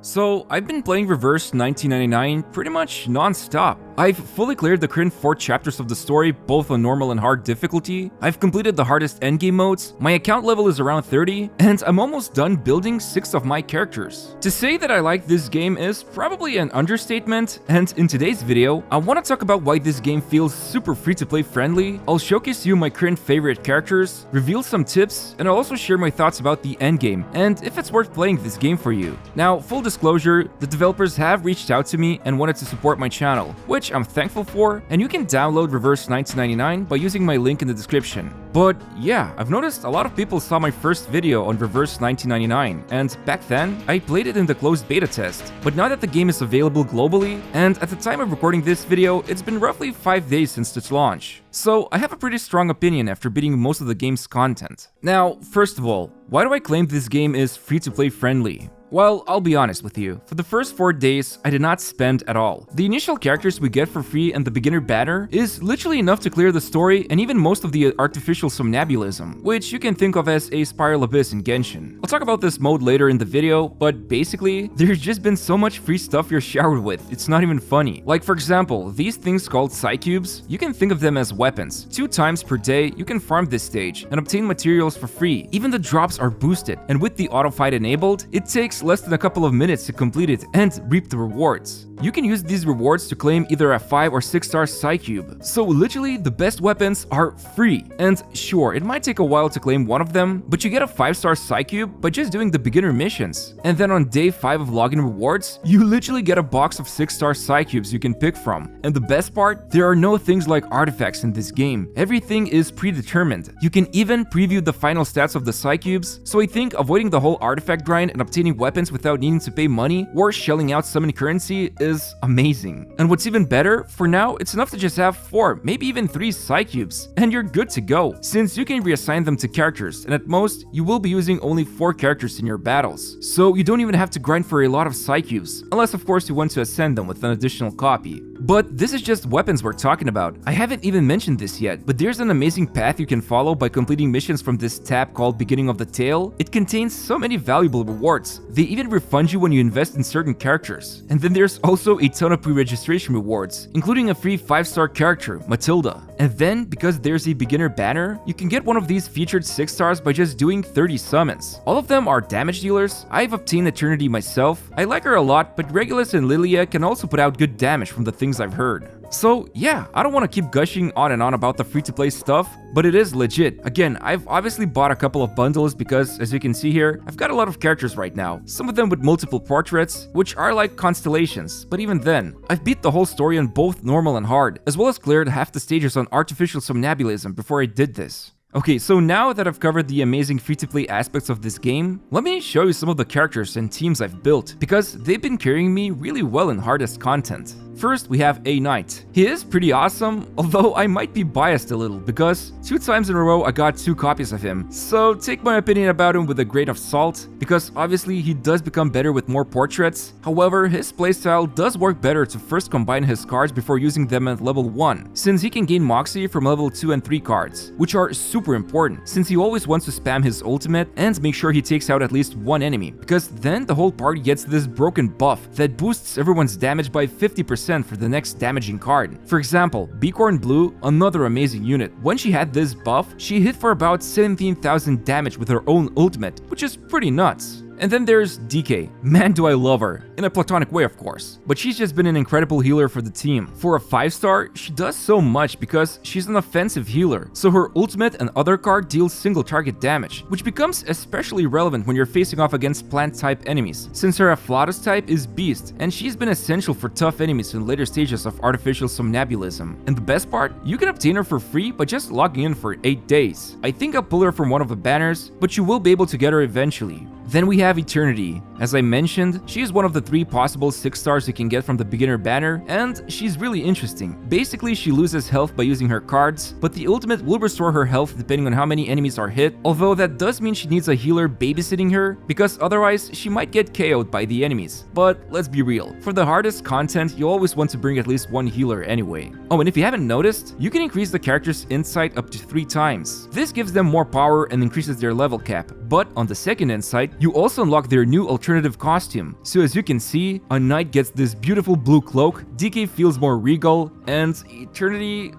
So, I've been playing Reverse 1999 pretty much non-stop. I've fully cleared the current 4 chapters of the story, both on normal and hard difficulty. I've completed the hardest endgame modes, my account level is around 30, and I'm almost done building 6 of my characters. To say that I like this game is probably an understatement, and in today's video, I want to talk about why this game feels super free-to-play friendly. I'll showcase you my current favorite characters, reveal some tips, and I'll also share my thoughts about the endgame, and if it's worth playing this game for you. Now, full disclosure, the developers have reached out to me and wanted to support my channel, which I'm thankful for, and you can download Reverse 1999 by using my link in the description. But yeah, I've noticed a lot of people saw my first video on Reverse 1999, and back then, I played it in the closed beta test. But now that the game is available globally, and at the time of recording this video, it's been roughly 5 days since its launch. So I have a pretty strong opinion after beating most of the game's content. Now, first of all, why do I claim this game is free-to-play friendly? Well, I'll be honest with you, for the first 4 days, I did not spend at all. The initial characters we get for free and the beginner banner is literally enough to clear the story and even most of the artificial somnambulism, which you can think of as a spiral abyss in Genshin. I'll talk about this mode later in the video, but basically, there's just been so much free stuff you're showered with, it's not even funny. Like for example, these things called Psycubes, you can think of them as weapons. 2 times per day, you can farm this stage and obtain materials for free. Even the drops are boosted, and with the auto fight enabled, it takes less than a couple of minutes to complete it and reap the rewards. You can use these rewards to claim either a 5 or 6 star Psycube. So literally, the best weapons are free. And sure, it might take a while to claim one of them, but you get a 5-star Psycube by just doing the beginner missions. And then on day 5 of login rewards, you literally get a box of 6-star Psycubes you can pick from. And the best part, there are no things like artifacts in this game. Everything is predetermined. You can even preview the final stats of the Psycubes, so I think avoiding the whole artifact grind and obtaining weapons without needing to pay money or shelling out summon currency is amazing. And what's even better, for now, it's enough to just have 4, maybe even 3 Psycubes, and you're good to go, since you can reassign them to characters, and at most, you will be using only 4 characters in your battles. So you don't even have to grind for a lot of Psycubes, unless of course you want to ascend them with an additional copy. But this is just weapons we're talking about. I haven't even mentioned this yet, but there's an amazing path you can follow by completing missions from this tab called Beginning of the Tale. It contains so many valuable rewards. They even refund you when you invest in certain characters. And then there's also a ton of pre-registration rewards, including a free 5-star character, Matilda. And then, because there's a beginner banner, you can get one of these featured 6 stars by just doing 30 summons. All of them are damage dealers. I've obtained Eternity myself. I like her a lot, but Regulus and Lilia can also put out good damage from the things I've heard. So yeah, I don't want to keep gushing on and on about the free-to-play stuff, but it is legit. Again, I've obviously bought a couple of bundles because, as you can see here, I've got a lot of characters right now. Some of them with multiple portraits, which are like constellations, but even then, I've beat the whole story on both normal and hard, as well as cleared half the stages on artificial somnambulism before I did this. Okay, so now that I've covered the amazing free-to-play aspects of this game, let me show you some of the characters and teams I've built, because they've been carrying me really well in hardest content. First, we have A Knight. He is pretty awesome, although I might be biased a little, because 2 times in a row I got 2 copies of him, so take my opinion about him with a grain of salt, because obviously he does become better with more portraits. However, his playstyle does work better to first combine his cards before using them at level 1, since he can gain Moxie from level 2 and 3 cards, which are super important, since he always wants to spam his ultimate and make sure he takes out at least 1 enemy, because then the whole party gets this broken buff that boosts everyone's damage by 50% for the next damaging card. For example, Bicorn Blue, another amazing unit. When she had this buff, she hit for about 17,000 damage with her own ultimate, which is pretty nuts. And then there's DK. Man, do I love her. In a platonic way, of course. But she's just been an incredible healer for the team. For a 5-star, she does so much because she's an offensive healer. So her ultimate and other card deals single target damage, which becomes especially relevant when you're facing off against plant-type enemies, since her Afflatus type is Beast, and she's been essential for tough enemies in later stages of artificial somnambulism. And the best part, you can obtain her for free by just logging in for 8 days. I think I'll pull her from one of the banners, but you will be able to get her eventually. Then we have Eternity. As I mentioned, she is one of the 3 possible 6 stars you can get from the beginner banner, and she's really interesting. Basically, she loses health by using her cards, but the ultimate will restore her health depending on how many enemies are hit, although that does mean she needs a healer babysitting her, because otherwise she might get KO'd by the enemies. But let's be real, for the hardest content, you always want to bring at least 1 healer anyway. Oh, and if you haven't noticed, you can increase the character's insight up to 3 times. This gives them more power and increases their level cap, but on the second insight, You also unlock their new alternative costume. So as you can see, a knight gets this beautiful blue cloak, DK feels more regal, and Eternity,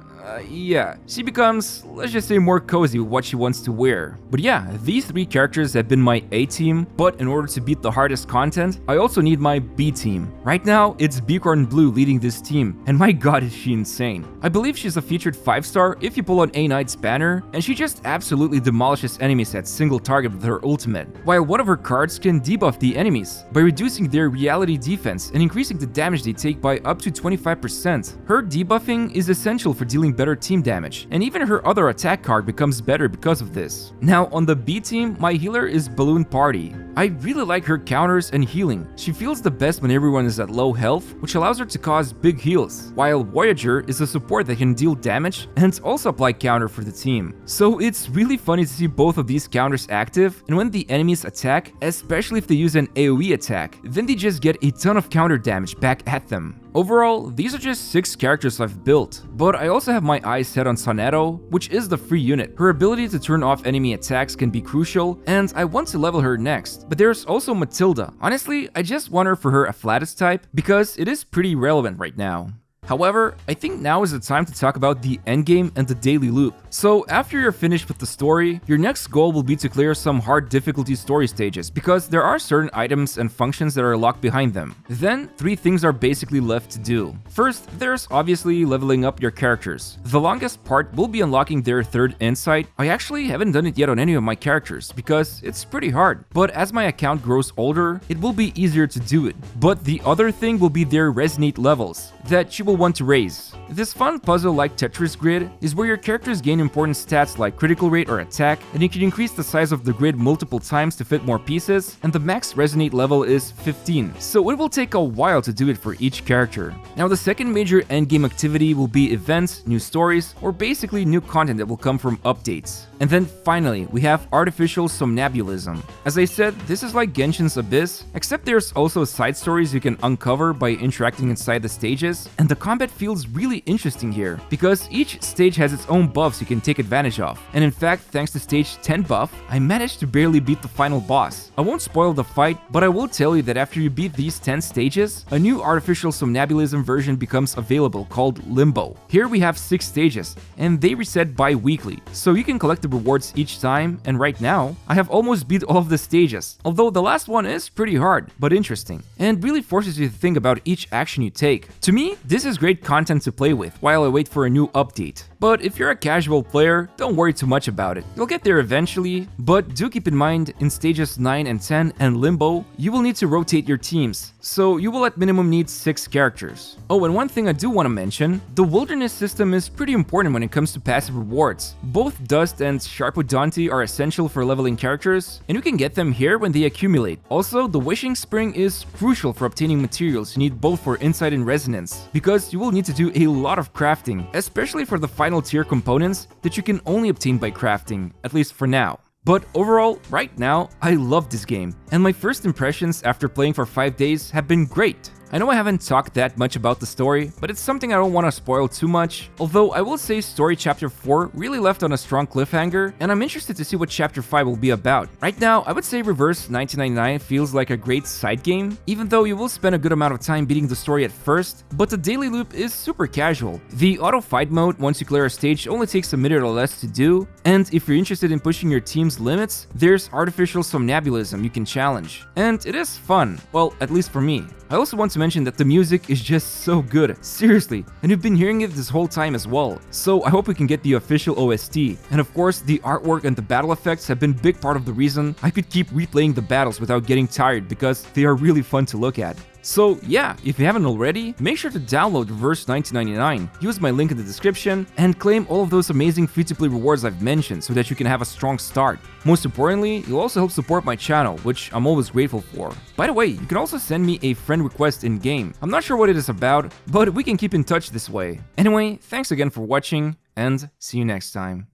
yeah, she becomes, let's just say, more cozy with what she wants to wear. But yeah, these 3 characters have been my A team, but in order to beat the hardest content, I also need my B team. Right now, it's Bicorn Blue leading this team, and my god is she insane. I believe she's a featured 5-star if you pull on A Knight's banner, and she just absolutely demolishes enemies at single target with her ultimate, while one of her cards can debuff the enemies by reducing their reality defense and increasing the damage they take by up to 25%. Her debuffing is essential for dealing better team damage, and even her other attack card becomes better because of this. Now on the B team, my healer is Balloon Party. I really like her counters and healing. She feels the best when everyone is at low health, which allows her to cause big heals, while Voyager is a support that can deal damage and also apply counter for the team. So it's really funny to see both of these counters active, and when the enemies attack, especially if they use an AoE attack, then they just get a ton of counter damage back at them. Overall, these are just 6 characters I've built, but I also have my eyes set on Soneto, which is the free unit. Her ability to turn off enemy attacks can be crucial, and I want to level her next. But there's also Matilda. Honestly, I just want her for her Afflatus type, because it is pretty relevant right now. However, I think now is the time to talk about the endgame and the daily loop. So after you're finished with the story, your next goal will be to clear some hard difficulty story stages, because there are certain items and functions that are locked behind them. Then, 3 things are basically left to do. First, there's obviously leveling up your characters. The longest part will be unlocking their 3rd insight. I actually haven't done it yet on any of my characters, because it's pretty hard. But as my account grows older, it will be easier to do it. But the other thing will be their resonate levels that you will want to raise. This fun puzzle like Tetris grid is where your characters gain important stats like critical rate or attack, and you can increase the size of the grid multiple times to fit more pieces, and the max resonate level is 15, so it will take a while to do it for each character. Now the second major endgame activity will be events, new stories, or basically new content that will come from updates. And then finally, we have artificial somnambulism. As I said, this is like Genshin's Abyss, except there's also side stories you can uncover by interacting inside the stages, and the combat feels really interesting here, because each stage has its own buffs you can take advantage of. And in fact, thanks to stage 10 buff, I managed to barely beat the final boss. I won't spoil the fight, but I will tell you that after you beat these 10 stages, a new artificial somnambulism version becomes available called Limbo. Here we have 6 stages, and they reset bi-weekly, so you can collect the rewards each time, and right now, I have almost beat all of the stages, although the last one is pretty hard, but interesting, and really forces you to think about each action you take. To me, this is great content to play with while I wait for a new update. But if you're a casual player, don't worry too much about it. You'll get there eventually, but do keep in mind, in stages 9 and 10 and Limbo, you will need to rotate your teams, so you will at minimum need 6 characters. Oh, and one thing I do want to mention, the wilderness system is pretty important when it comes to passive rewards. Both Dust and Sharpodonte are essential for leveling characters, and you can get them here when they accumulate. Also, the Wishing Spring is crucial for obtaining materials you need both for Insight and Resonance, because you will need to do a lot of crafting, especially for the final tier components that you can only obtain by crafting, at least for now. But overall, right now, I love this game, and my first impressions after playing for 5 days have been great. I know I haven't talked that much about the story, but it's something I don't want to spoil too much, although I will say story chapter 4 really left on a strong cliffhanger, and I'm interested to see what chapter 5 will be about. Right now, I would say Reverse 1999 feels like a great side game, even though you will spend a good amount of time beating the story at first, but the daily loop is super casual. The auto fight mode, once you clear a stage, only takes a minute or less to do, and if you're interested in pushing your team's limits, there's artificial somnambulism you can challenge, and it is fun, well, at least for me. I also want to mention that the music is just so good, seriously, and you've been hearing it this whole time as well, so I hope we can get the official OST. And of course, the artwork and the battle effects have been a big part of the reason I could keep replaying the battles without getting tired, because they are really fun to look at. So yeah, if you haven't already, make sure to download Reverse 1999, use my link in the description, and claim all of those amazing free-to-play rewards I've mentioned so that you can have a strong start. Most importantly, you'll also help support my channel, which I'm always grateful for. By the way, you can also send me a friend request in-game. I'm not sure what it is about, but we can keep in touch this way. Anyway, thanks again for watching, and see you next time.